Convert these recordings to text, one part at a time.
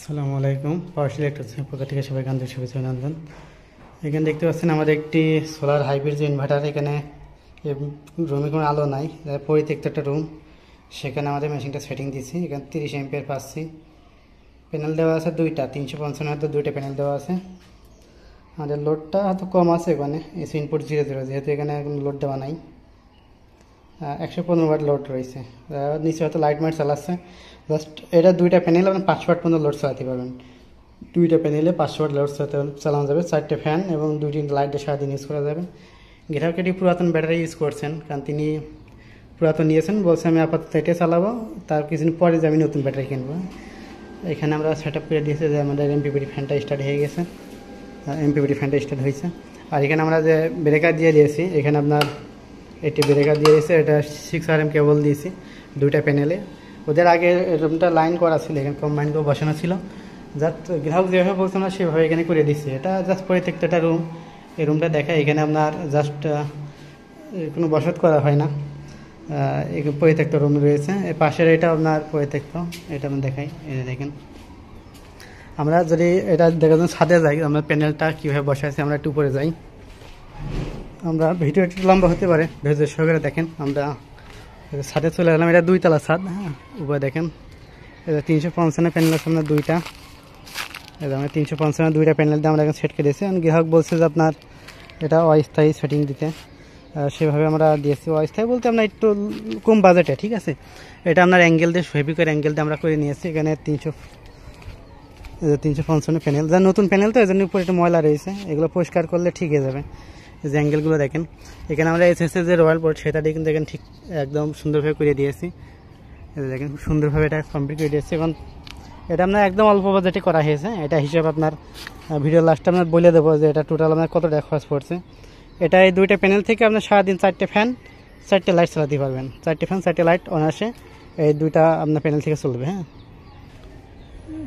আসসালামু আলাইকুম। পাওয়ার ইলেকট্রনিক্সের পক্ষ থেকে সবাইকে আন্তরিক শুভেচ্ছা অভিনন্দন। এখানে দেখতে পাচ্ছেন আমাদের একটি সোলার হাইব্রিড যে ইনভার্টার। এখানে রুমে কোনো আলো নাই, পরিত্যক্ত একটা রুম, সেখানে আমাদের মেশিনটা সেটিং দিয়েছি। এখানে 30 এম্পিয়ার পাচ্ছি। প্যানেল দেওয়া আছে দুইটা, 355 হয়তো দুইটা প্যানেল দেওয়া আছে। আমাদের লোডটা হয়তো কম আছে এখানে, এসি ইনপুট 0 যেহেতু এখানে কোনো লোড দেওয়া নাই। 115 ওয়াট লোড রয়েছে। নিচে হয়তো লাইট মাইট চালাচ্ছে। জাস্ট এটা দুইটা প্যানেল আপনি 500 ওয়াট পর্যন্ত লোড চালাতে পারবেন। দুইটা প্যানেলে 500 ওয়াট লোড চালানো যাবে। 4টে ফ্যান এবং 2টি লাইটে সারাদিন ইউজ করা যাবে। গ্রাহক এটি পুরাতন ব্যাটারি ইউজ করছেন, কারণ তিনি পুরাতন নিয়েছেন, বলছে আমি আপাতত এটা চালাবো, তার কিছুদিন পরে যে আমি নতুন ব্যাটারি কিনবো। এখানে আমরা সেট আপ করে দিয়েছি যে আমাদের এমপিপিটি ফ্যানটা স্টার্ট হয়ে গেছে, এমপিপিটি ফ্যানটা স্টার্ট হয়েছে। আর এখানে আমরা যে ব্রেকার দিয়ে দিয়েছি, এখানে আপনার এটি ব্রেকার দিয়ে দিয়েছে, এটা 6RM কেবল দিয়েছি দুইটা প্যানেলে। ওদের আগে রুমটা লাইন করা ছিল, এখানে কম্বাইন করে বসানো ছিল। জাস্ট গ্রাহক যেভাবে বলছে আমরা সেভাবে এখানে করে দিচ্ছি। এটা জাস্ট পরিত্যক্ত একটা রুম। এই রুমটা দেখায়, এখানে আপনার জাস্ট কোনো বসত করা হয় না, পরিত্যক্ত রুম রয়েছে। এর পাশের এটা আপনার পরিত্যক্ত, এটা আমরা দেখাই। এই দেখেন, আমরা যদি এটা দেখার জন্য ছাদে যাই, আমরা প্যানেলটা কীভাবে বসাইছি আমরা একটু উপরে যাই। আমরা ভিডিও একটু লম্বা হতে পারে, ধৈর্য সহকারে দেখেন। আমরা ছাদে চলে গেলাম, এটা 2 তলা ছাদ। হ্যাঁ, উপরে দেখেন, এটা 355 প্যানেলের সামনে দুইটা, এটা আমরা 355 দুইটা প্যানেল দিয়ে আমরা এখন সেট করে দিয়েছি। গ্রাহক বলছে যে আপনার এটা অস্থায়ী সেটিং দিতে, সেভাবে আমরা দিয়েছি। অস্থায়ী বলতে আমরা একটু কম বাজেটে, ঠিক আছে। এটা আপনার অ্যাঙ্গেল দিয়ে, ফেভিকের অ্যাঙ্গেল দিয়ে আমরা করে নিয়েছি। এখানে 355 প্যানেল, যা নতুন প্যানেল তো, এই জন্য উপরে একটু ময়লা রয়েছে, এগুলো পরিষ্কার করলে ঠিক হয়ে যাবে। যে অ্যাঙ্গেলগুলো দেখেন, এখানে আমরা এসএসএ যে রয়্যাল বোর্ড সেটা দিয়ে কিন্তু দেখেন ঠিক একদম সুন্দরভাবে করে দিয়েছি। দেখেন খুব সুন্দরভাবে এটা কমপ্লিট করে দিয়েছি। এখন এটা আপনার একদম অল্প বাজেটে করা হয়েছে। এটা হিসাব আপনার ভিডিও লাস্টে আপনার বলে দেবো যে এটা টোটাল আপনার কত টাকা খরচ পড়ছে। এটা এই দুইটা প্যানেল থেকে আপনার সারাদিন 4টে ফ্যান 4টে লাইট চালাতে পারবেন। 4টে ফ্যান 4টে লাইট অনায়াসে এই দুইটা আপনার প্যানেল থেকে চলবে। হ্যাঁ,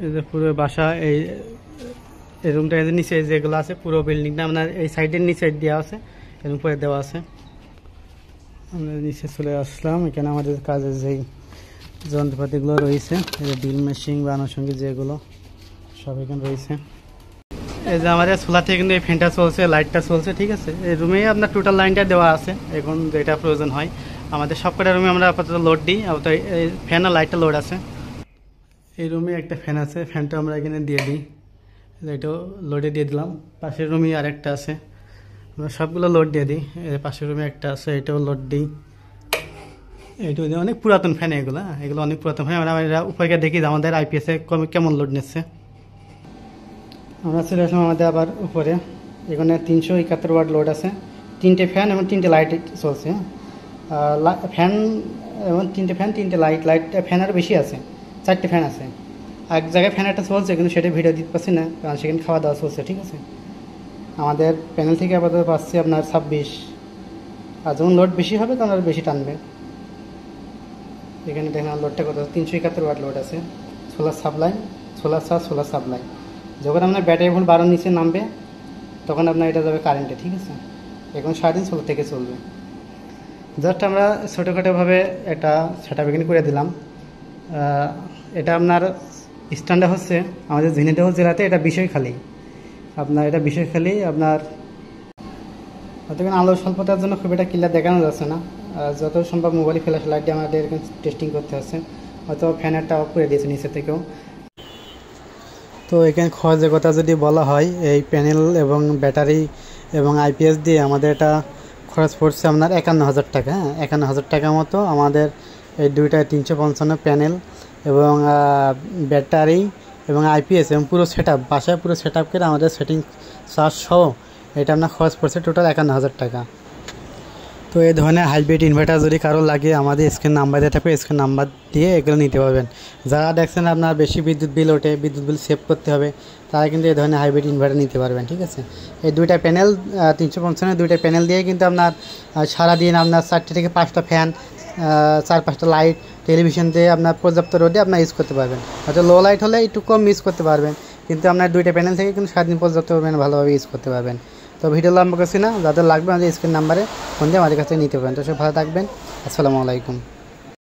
এই যে পুরো বাসা, এই রুমটা এই নিচে যেগুলো আছে, পুরো বিল্ডিংটা আপনার এই সাইডের নিচে দেওয়া আছে, এর উপরে দেওয়া আছে। আমরা নিচে চলে আসলাম। এখানে আমাদের কাজের যেই যন্ত্রপাতিগুলো রয়েছে, এই ড্রিল মেশিন বা আনুষঙ্গিক যেগুলো সব এখানে রয়েছে। এই যে আমাদের সোলার থেকে কিন্তু এই ফ্যানটা চলছে, লাইটটা চলছে, ঠিক আছে। এই রুমেই আপনার টোটাল লাইনটা দেওয়া আছে। এখন যেটা প্রয়োজন হয় আমাদের সবকটা রুমে আমরা আপাতত লোড দিই, এই ফ্যান আর লাইটটা লোড আছে। এই রুমে একটা ফ্যান আছে, ফ্যানটা আমরা এখানে দিয়ে দিই, এটাও লোডে দিয়ে দিলাম। পাশের রুমে আরেকটা আছে, আমরা সবগুলো লোড দিয়ে দিই। পাশের রুমে একটা আছে, এটাও লোড দিই। এইটা অনেক পুরাতন ফ্যান, এগুলো অনেক পুরাতন ফ্যান। আমরা উপরে দেখি আমাদের আইপিএসে কেমন লোড নিচ্ছে। আমরা চলে আসলাম আমাদের আবার উপরে। এখানে 371 ওয়াট লোড আছে, 3টে ফ্যান এবং 3টে লাইট চলছে। ফ্যান এবং 3টে ফ্যান 3টে লাইট ফ্যান আরও বেশি আছে, 4টে ফ্যান আছে। এক জায়গায় ফ্যান একটা চলছে, কিন্তু সেটা ভিডিও দিতে পারছি না, কারণ সেখানে খাওয়া দাওয়া চলছে, ঠিক আছে। আমাদের প্যানেল থেকে আপাতত পাচ্ছি আপনার 26। আর যখন লোড বেশি হবে তখন আর বেশি টানবে। এখানে দেখেন লোডটা কত, 371 ওয়াট লোড আছে। Solar supply, solar charge, solar supply. যখন আপনার ব্যাটারি ভোল্ট 12 নিচে নামবে তখন আপনার এটা যাবে কারেন্টে, ঠিক আছে। এখন সারাদিন সোলার থেকে চলবে। জাস্ট আমরা ছোটোখাটোভাবে একটা সেট আপ এখানে করে দিলাম। এটা আপনার স্ট্যান্ডে হচ্ছে আমাদের ঝিনাইদহ জেলাতে, এটা বিষয়খালী। আপনার এটা বিষয়খালী আপনার হয়তো আলো স্বল্পতার জন্য খুব এটা ক্লিয়ার দেখানো যাচ্ছে না। যত সম্ভব মোবাইলে ফ্ল্যাশ লাইট দিয়ে আমাদের এখানে টেস্টিং করতে হচ্ছে। হয়তো ফ্যানেরটা অফ করে দিয়েছে নিচে থেকেও। তো এখানে খরচের কথা যদি বলা হয়, এই প্যানেল এবং ব্যাটারি এবং আইপিএস দিয়ে আমাদের এটা খরচ পড়ছে আপনার 51,000 টাকা। হ্যাঁ, 51,000 টাকা মতো আমাদের এই দুইটা 355 প্যানেল এবং ব্যাটারি এবং আইপিএস এবং পুরো সেট আপ, বাসায় পুরো সেট আপ করে আমাদের সেটিং চার্জ সহ এটা আপনার খরচ পড়ছে টোটাল 51,000 টাকা। তো এই ধরনের হাইব্রিড ইনভার্টার যদি কারো লাগে, আমাদের স্ক্রিন নাম্বার দিয়ে থাকবে, স্ক্রিন নাম্বার দিয়ে এগুলো নিতে পারবেন। যারা দেখছেন আপনার বেশি বিদ্যুৎ বিল ওঠে, বিদ্যুৎ বিল সেভ করতে হবে, তারা কিন্তু এই ধরনের হাইব্রিড ইনভার্টার নিতে পারবেন, ঠিক আছে। এই দুইটা প্যানেল 355 দুইটা প্যানেল দিয়ে কিন্তু আপনার সারাদিন আপনার 4টে থেকে 5টা ফ্যান, 4-5টা লাইট, টেলিভিশন দিয়ে আপনার পর্যাপ্ত রোদে আপনার ইউজ করতে পারবেন। হয়তো লো লাইট হলে একটু কম ইউজ করতে পারবেন, কিন্তু আপনার দুইটা প্যানেল থেকে কিন্তু সারাদিন পর্যাপ্ত ভালোভাবে ইউজ করতে পারবেন। তো ভিডিও লম্বা করছি না, যাদের লাগবে আমাদের স্ক্রিন নাম্বারে ফোন দিয়ে আমাদের কাছে নিতে পারেন। তো সব ভালো থাকবেন। আসসালামু আলাইকুম।